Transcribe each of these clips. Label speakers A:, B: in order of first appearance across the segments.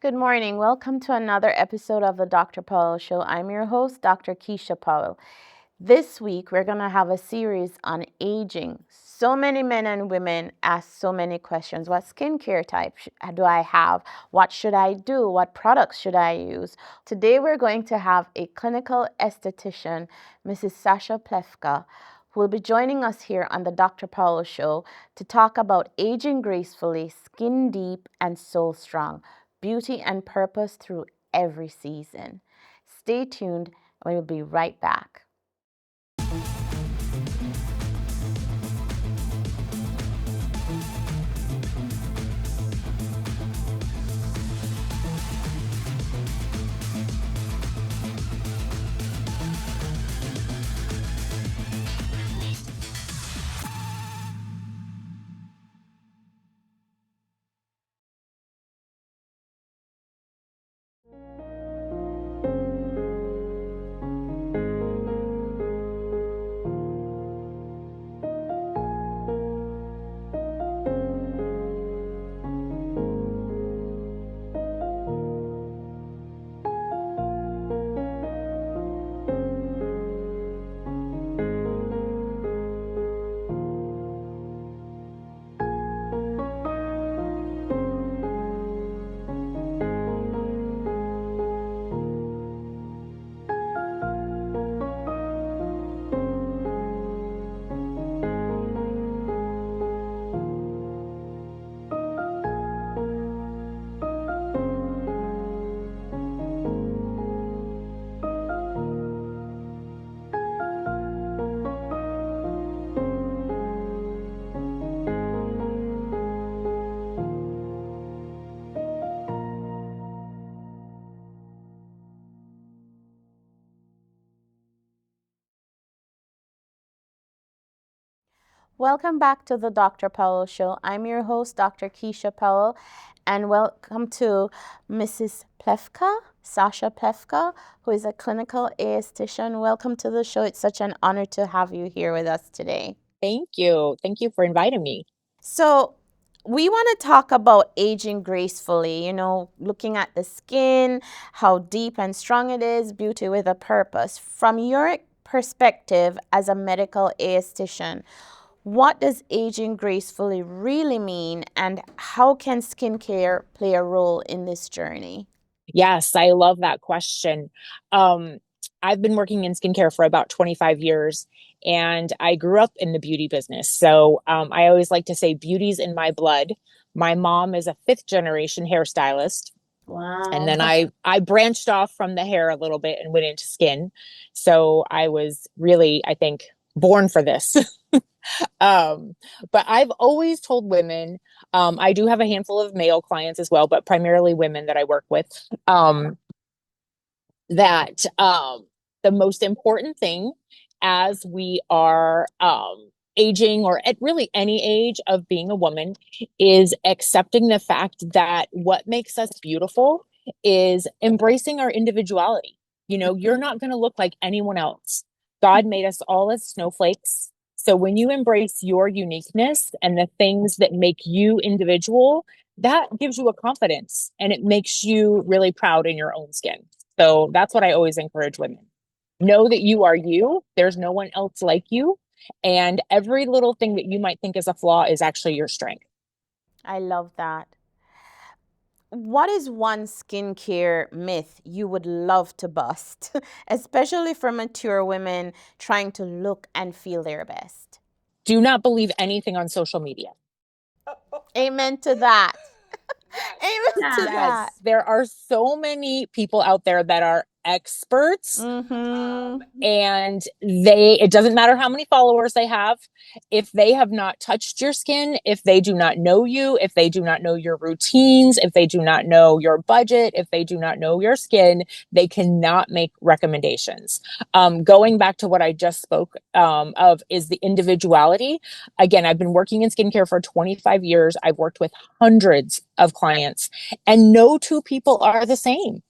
A: Good morning. Welcome to another episode of the Dr. Powell Show. I'm your host, Dr. Keisha Powell. This week, we're going to have a series on aging. So many men and women ask so many questions. What skincare type do I have? What should I do? What products should I use? Today, we're going to have a clinical esthetician, Mrs. Sasha Plefka, who will be joining us here on the Dr. Powell Show to talk about aging gracefully, skin deep, and soul strong. Beauty and purpose through every season. Stay tuned, and we'll be right back. Welcome back to the Dr. Powell Show. I'm your host, Dr. Keisha Powell, and welcome to Mrs. Plefka, Sasha Plefka, who is a clinical esthetician. Welcome to the show. It's such an honor to have you here with us today.
B: Thank you. Thank you for inviting me.
A: So, we want to talk about aging gracefully, looking at the skin, how deep and strong it is, beauty with a purpose. From your perspective as a medical esthetician, what does aging gracefully really mean, and how can skincare play a role in this journey?
B: Yes, I love that question. Um, I've been working in skincare for about 25 years, and I grew up in the beauty business. So I always like to say beauty's in my blood. My mom is a fifth generation hairstylist. And
A: Wow.
B: then I branched off from the hair a little bit and went into skin. So I was really, I think, born for this. Um, but I've always told women, I do have a handful of male clients as well, but primarily women that I work with, that the most important thing as we are aging, or at really any age of being a woman, is accepting the fact that what makes us beautiful is embracing our individuality. You're not going to look like anyone else. God made us all as snowflakes. So when you embrace your uniqueness and the things that make you individual, that gives you a confidence and it makes you really proud in your own skin. So that's what I always encourage women. Know that you are you. There's no one else like you. And every little thing that you might think is a flaw is actually your strength.
A: I love that. What is one skincare myth you would love to bust, especially for mature women trying to look and feel their best?
B: Do not believe anything on social media.
A: Amen to that.
B: Yes.
A: Amen to that.
B: Yes. There are so many people out there that are experts.
A: Mm-hmm.
B: And it doesn't matter how many followers they have. If they have not touched your skin, if they do not know you, if they do not know your routines, if they do not know your budget, if they do not know your skin, they cannot make recommendations. Going back to what I just spoke of is the individuality. Again, I've been working in skincare for 25 years. I've worked with hundreds of clients, and no two people are the same.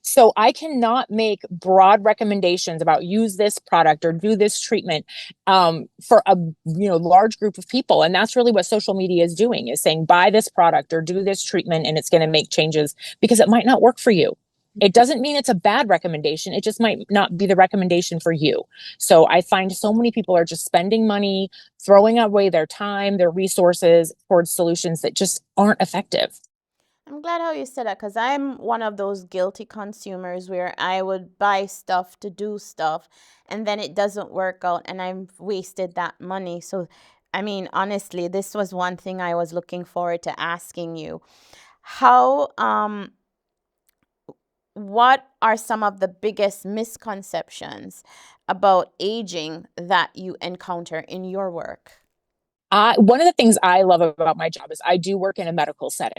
B: So I cannot make broad recommendations about use this product or do this treatment for a large group of people. And that's really what social media is doing, is saying buy this product or do this treatment and it's going to make changes, because it might not work for you. It doesn't mean it's a bad recommendation. It just might not be the recommendation for you. So I find so many people are just spending money, throwing away their time, their resources towards solutions that just aren't effective.
A: I'm glad how you said that because I'm one of those guilty consumers where I would buy stuff to do stuff and then it doesn't work out and I've wasted that money. So, I mean, honestly, this was one thing I was looking forward to asking you. How, what are some of the biggest misconceptions about aging that you encounter in your work?
B: One of the things I love about my job is I do work in a medical setting.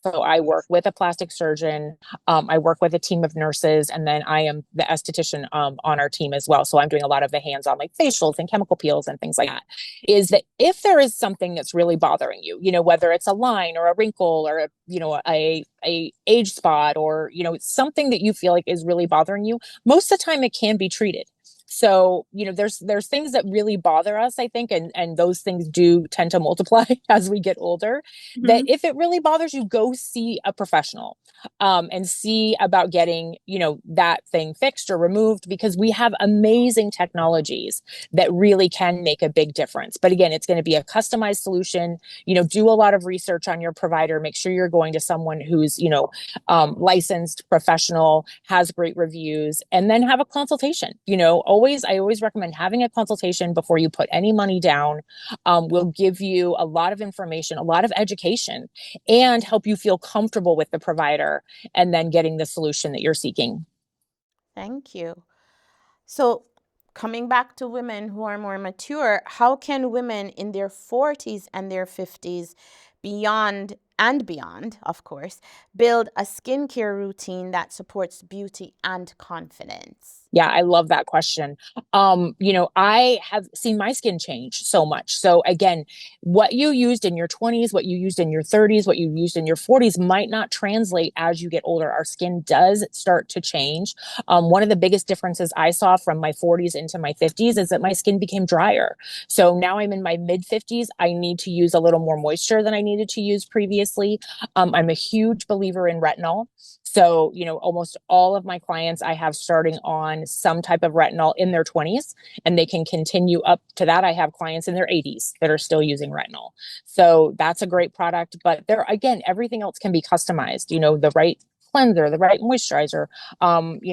B: So I work with a plastic surgeon. I work with a team of nurses, and then I am the esthetician on our team as well. So I'm doing a lot of the hands-on, like facials and chemical peels and things like that. Is that if there is something that's really bothering you, whether it's a line or a wrinkle or a age spot, or something that you feel like is really bothering you, most of the time it can be treated. So, there's things that really bother us, I think, and those things do tend to multiply as we get older. That
A: Mm-hmm.
B: if it really bothers you, go see a professional, and see about getting, that thing fixed or removed, because we have amazing technologies that really can make a big difference. But again, it's going to be a customized solution. Do a lot of research on your provider. Make sure you're going to someone who's, licensed, professional, has great reviews, and then have a consultation. I always recommend having a consultation before you put any money down. Will give you a lot of information, a lot of education, and help you feel comfortable with the provider and then getting the solution that you're seeking.
A: Thank you. So, coming back to women who are more mature, how can women in their 40s and their 50s, beyond, of course, build a skincare routine that supports beauty and confidence?
B: Yeah, I love that question. I have seen my skin change so much. So again, what you used in your 20s, what you used in your 30s, what you used in your 40s might not translate as you get older. Our skin does start to change. One of the biggest differences I saw from my 40s into my 50s is that my skin became drier. So now I'm in my mid 50s. I need to use a little more moisture than I needed to use previously. I'm a huge believer in retinol. So, almost all of my clients I have starting on some type of retinol in their 20s, and they can continue up to that. I have clients in their 80s that are still using retinol. So that's a great product. But there, again, everything else can be customized, the right cleanser, the right moisturizer,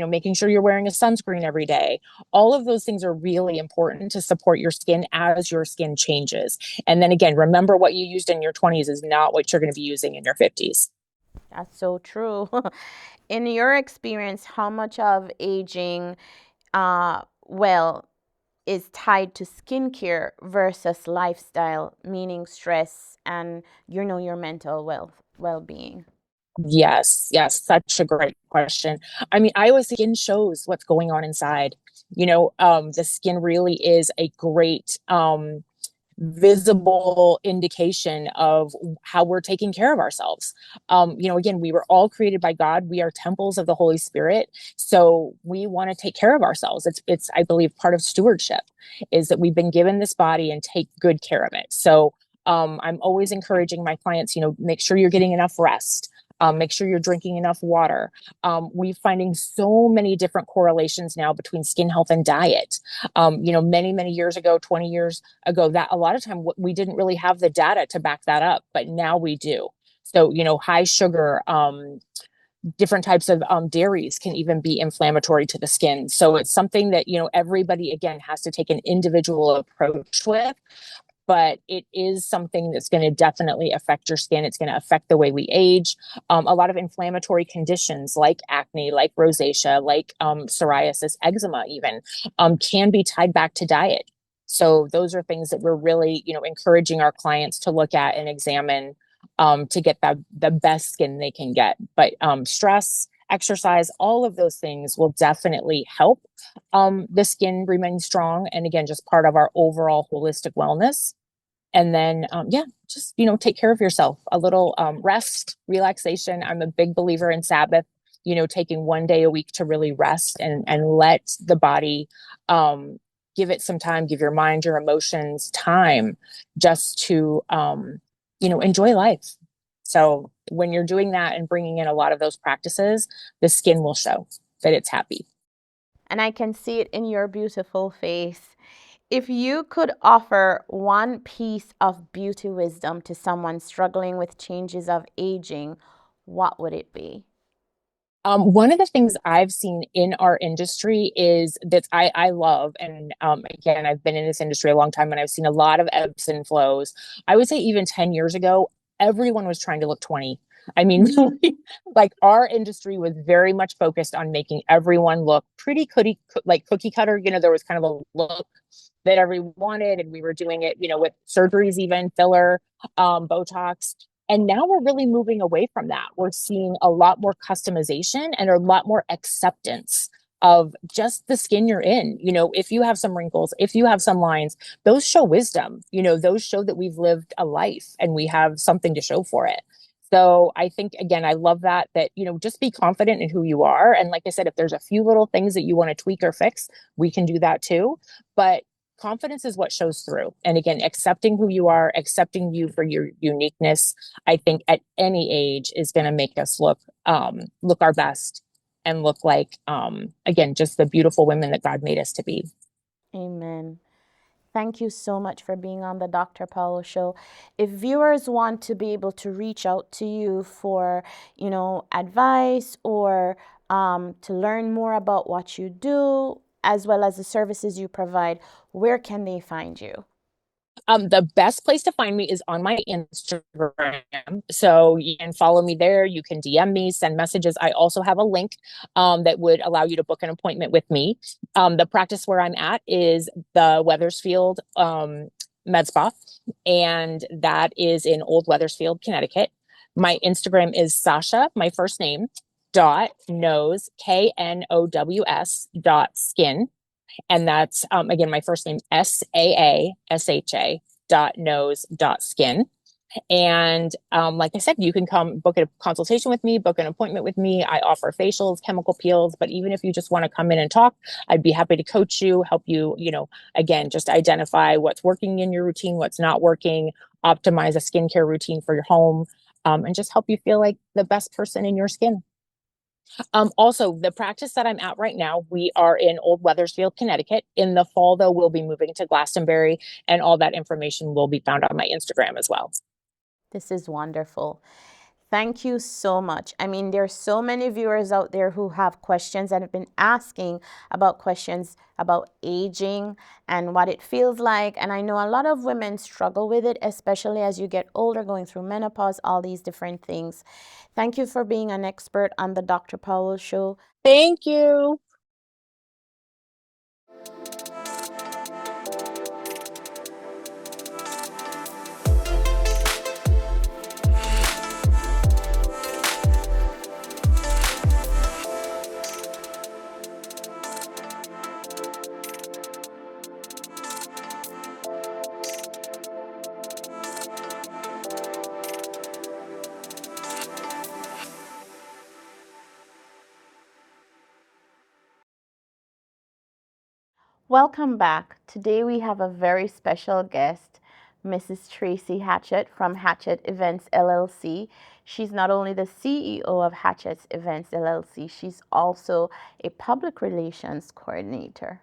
B: making sure you're wearing a sunscreen every day. All of those things are really important to support your skin as your skin changes. And then again, remember what you used in your 20s is not what you're going to be using in your 50s.
A: That's so true. In your experience, how much of aging, well, is tied to skincare versus lifestyle, meaning stress and your mental well-being?
B: Yes, yes, such a great question. I mean, I always say skin shows what's going on inside. The skin really is a great visible indication of how we're taking care of ourselves. Again, we were all created by God. We are temples of the Holy Spirit. So we want to take care of ourselves. It's, I believe, part of stewardship is that we've been given this body and take good care of it. So I'm always encouraging my clients, make sure you're getting enough rest. Make sure you're drinking enough water. We're finding so many different correlations now between skin health and diet. Many, many years ago, 20 years ago, that a lot of time we didn't really have the data to back that up, but now we do. So, high sugar, different types of dairies can even be inflammatory to the skin. So it's something that, everybody, again, has to take an individual approach with, but it is something that's going to definitely affect your skin. It's going to affect the way we age. A lot of inflammatory conditions like acne, like rosacea, like psoriasis, eczema, even can be tied back to diet. So those are things that we're really, encouraging our clients to look at and examine to get the best skin they can get. But stress, exercise, all of those things will definitely help the skin remain strong. And again, just part of our overall holistic wellness. And then, just, take care of yourself. A little rest, relaxation. I'm a big believer in Sabbath. taking one day a week to really rest and let the body give it some time, give your mind, your emotions time just to enjoy life. So when you're doing that and bringing in a lot of those practices, the skin will show that it's happy.
A: And I can see it in your beautiful face. If you could offer one piece of beauty wisdom to someone struggling with changes of aging, what would it be?
B: One of the things I've seen in our industry is that I love, and again, I've been in this industry a long time and I've seen a lot of ebbs and flows. I would say even 10 years ago, everyone was trying to look 20. I mean, really, like our industry was very much focused on making everyone look pretty like cookie cutter. There was kind of a look that everyone wanted, and we were doing it, with surgeries, even filler, Botox. And now we're really moving away from that. We're seeing a lot more customization and a lot more acceptance of just the skin you're in. If you have some wrinkles, if you have some lines, those show wisdom. Those show that we've lived a life and we have something to show for it. So I think, again, I love that, just be confident in who you are. And like I said, if there's a few little things that you want to tweak or fix, we can do that too. But confidence is what shows through. And again, accepting who you are, accepting you for your uniqueness, I think at any age is going to make us look our best and look like, again, just the beautiful women that God made us to be.
A: Amen. Thank you so much for being on the Dr. Powell Show. If viewers want to be able to reach out to you for, advice or to learn more about what you do, as well as the services you provide, where can they find you?
B: The best place to find me is on my Instagram. So you can follow me there. You can DM me, send messages. I also have a link that would allow you to book an appointment with me. The practice where I'm at is the Wethersfield Med Spa, and that is in Old Wethersfield, Connecticut. My Instagram is Sasha, my first name, .knows, KNOWS, .skin. And that's, again, my first name, SAASHA .knows.skin. And like I said, you can come book a consultation with me, book an appointment with me. I offer facials, chemical peels, but even if you just want to come in and talk, I'd be happy to coach you, help you, again, just identify what's working in your routine, what's not working, optimize a skincare routine for your home, and just help you feel like the best person in your skin. Also, the practice that I'm at right now, we are in Old Wethersfield, Connecticut. In the fall, though, we'll be moving to Glastonbury, and all that information will be found on my Instagram as well.
A: This is wonderful. Thank you so much. I mean, there's so many viewers out there who have questions and have been asking about questions about aging and what it feels like. And I know a lot of women struggle with it, especially as you get older, going through menopause, all these different things. Thank you for being an expert on the Dr. Powell Show.
B: Thank you.
A: Welcome back. Today we have a very special guest, Mrs. Tracy Hatchett from Hatchett Events LLC. She's not only the CEO of Hatchett Events LLC, she's also a public relations coordinator.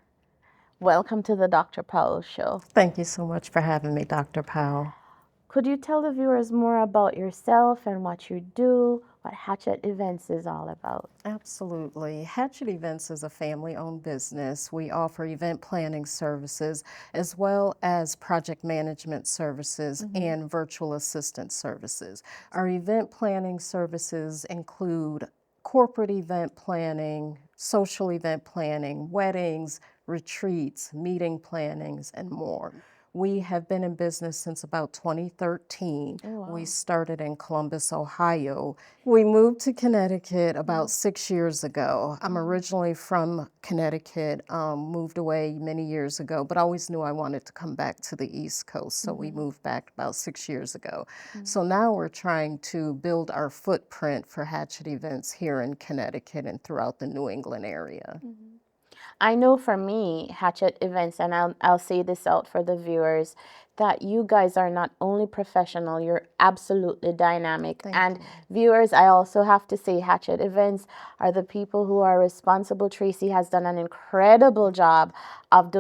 A: Welcome to the Dr. Powell Show.
C: Thank you so much for having me, Dr. Powell.
A: Could you tell the viewers more about yourself and what you do, what Hatchett Events is all about?
C: Absolutely. Hatchett Events is a family-owned business. We offer event planning services as well as project management services and virtual assistant services. Our event planning services include corporate event planning, social event planning, weddings, retreats, meeting plannings, and more. We have been in business since about 2013.
A: Oh, wow.
C: We started in Columbus, Ohio. We moved to Connecticut about 6 years ago. I'm originally from Connecticut, moved away many years ago, but always knew I wanted to come back to the East Coast, so we moved back about 6 years ago. So now we're trying to build our footprint for Hatchet Events here in Connecticut and throughout the New England area.
A: I know for me, Hatchet Events, and I'll say this out for the viewers, that you guys are not only professional, you're absolutely dynamic.
C: Thank you.
A: Viewers, I also have to say Hatchet Events are the people who are responsible. Tracy has done an incredible job of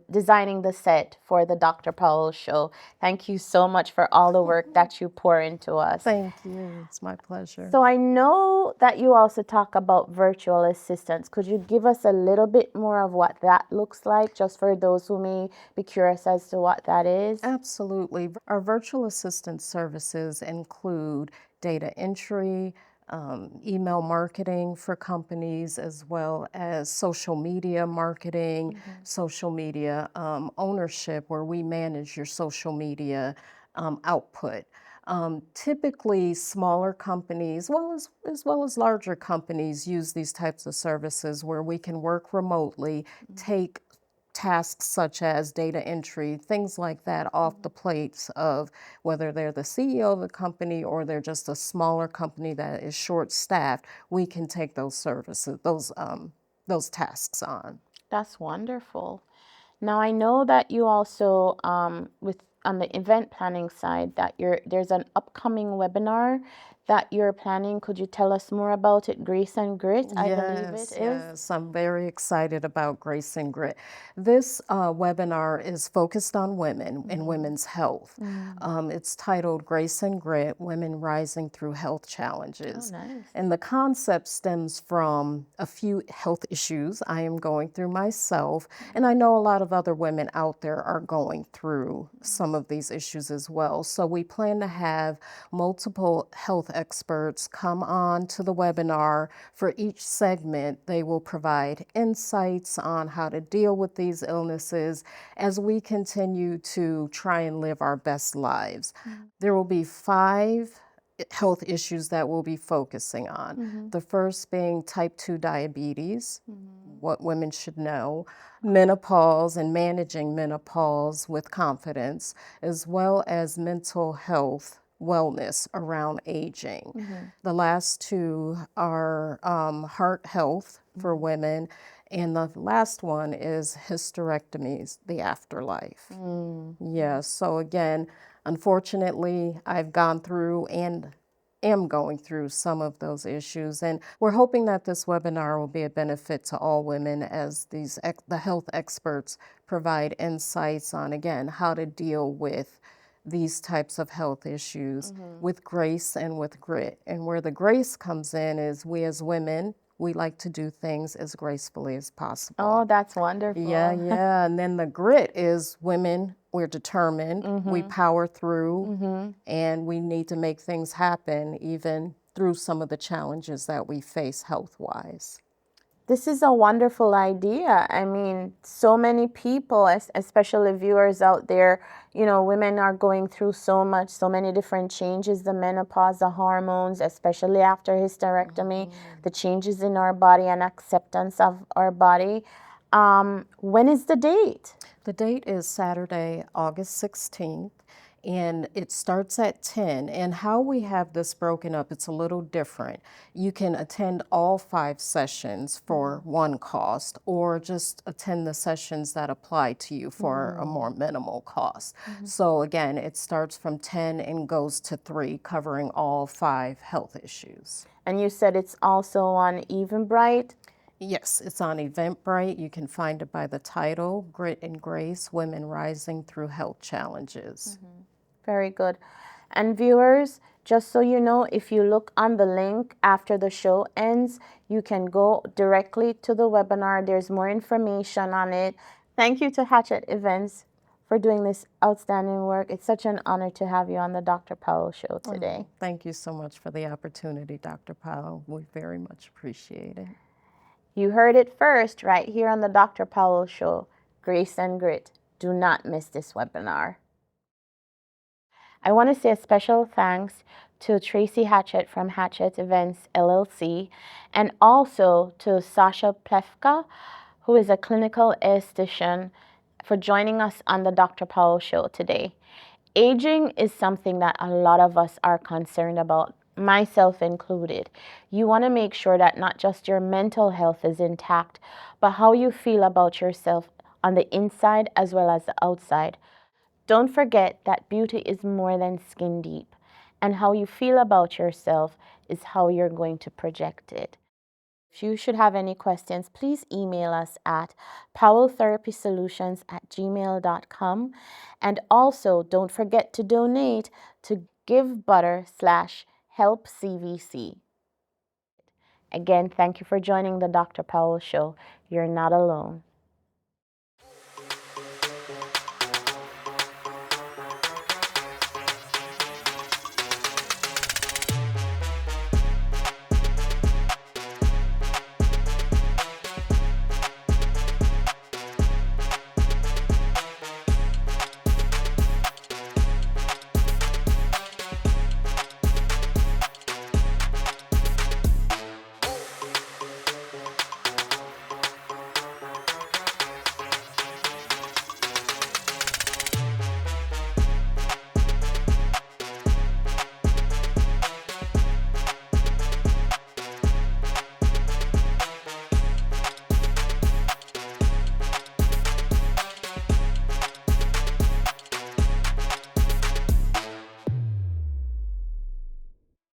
A: designing the set for the Dr. Powell Show. Thank you so much for all the work that you pour into us.
C: Thank you. It's my pleasure.
A: So I know that you also talk about virtual assistants. Could you give us a little bit more of what that looks like, just for those who may be curious as to what that is?
C: Absolutely. Our virtual assistant services include data entry, email marketing for companies, as well as social media marketing, social media ownership, where we manage your social media output. Typically, smaller companies, as well as larger companies, use these types of services where we can work remotely, take tasks such as data entry, things like that off the plates of whether they're the CEO of the company or they're just a smaller company that is short-staffed. We can take those services, those tasks on.
A: That's wonderful. Now I know that you also, on the event planning side, that there's an upcoming webinar that you're planning. Could you tell us more about it? Grace and Grit, I believe it is.
C: Yes, I'm very excited about Grace and Grit. This webinar is focused on women and women's health. It's titled Grace and Grit, Women Rising Through Health Challenges.
A: Oh, nice.
C: And the concept stems from a few health issues I am going through myself, and I know a lot of other women out there are going through some of these issues as well. So we plan to have multiple health experts come on to the webinar. For each segment, they will provide insights on how to deal with these illnesses as we continue to try and live our best lives. There will be 5 health issues that we'll be focusing on. The first being type 2 diabetes, what women should know, menopause and managing menopause with confidence, as well as mental health wellness around aging. The last 2 are heart health for women, and the last one is hysterectomies, the afterlife. Yeah, so again, unfortunately, I've gone through and am going through some of those issues, and we're hoping that this webinar will be a benefit to all women as the health experts provide insights on, again, how to deal with these types of health issues with grace and with grit. And where the grace comes in is we as women, we like to do things as gracefully as possible.
A: Oh, that's wonderful.
C: Yeah. And then the grit is women, we're determined, we power through, and we need to make things happen even through some of the challenges that we face health-wise.
A: This is a wonderful idea. I mean, so many people, especially viewers out there, women are going through so many different changes, the menopause, the hormones, especially after hysterectomy, the changes in our body and acceptance of our body. When is the date?
C: The date is Saturday, August 16th. And it starts at 10. And how we have this broken up, it's a little different. You can attend all 5 sessions for one cost, or just attend the sessions that apply to you for a more minimal cost. So again, it starts from 10 and goes to 3, covering all 5 health issues.
A: And you said it's also on Eventbrite?
C: Yes, it's on Eventbrite. You can find it by the title, Grit and Grace, Women Rising Through Health Challenges.
A: Very good. And viewers, just so you know, if you look on the link after the show ends, you can go directly to the webinar. There's more information on it. Thank you to Hatchet Events for doing this outstanding work. It's such an honor to have you on the Dr. Powell Show today.
C: Thank you so much for the opportunity, Dr. Powell. We very much appreciate it.
A: You heard it first right here on the Dr. Powell Show. Grace and Grit. Do not miss this webinar. I want to say a special thanks to Tracy Hatchett from Hatchett Events LLC, and also to Sasha Plefka, who is a clinical esthetician, for joining us on the Dr. Powell Show today. Aging is something that a lot of us are concerned about, myself included. You want to make sure that not just your mental health is intact, but how you feel about yourself on the inside as well as the outside. Don't forget that beauty is more than skin deep, and how you feel about yourself is how you're going to project it. If you should have any questions, please email us at powelltherapysolutions@gmail.com. And also, don't forget to donate to GiveButter/HelpCVC. Again, thank you for joining the Dr. Powell Show. You're not alone.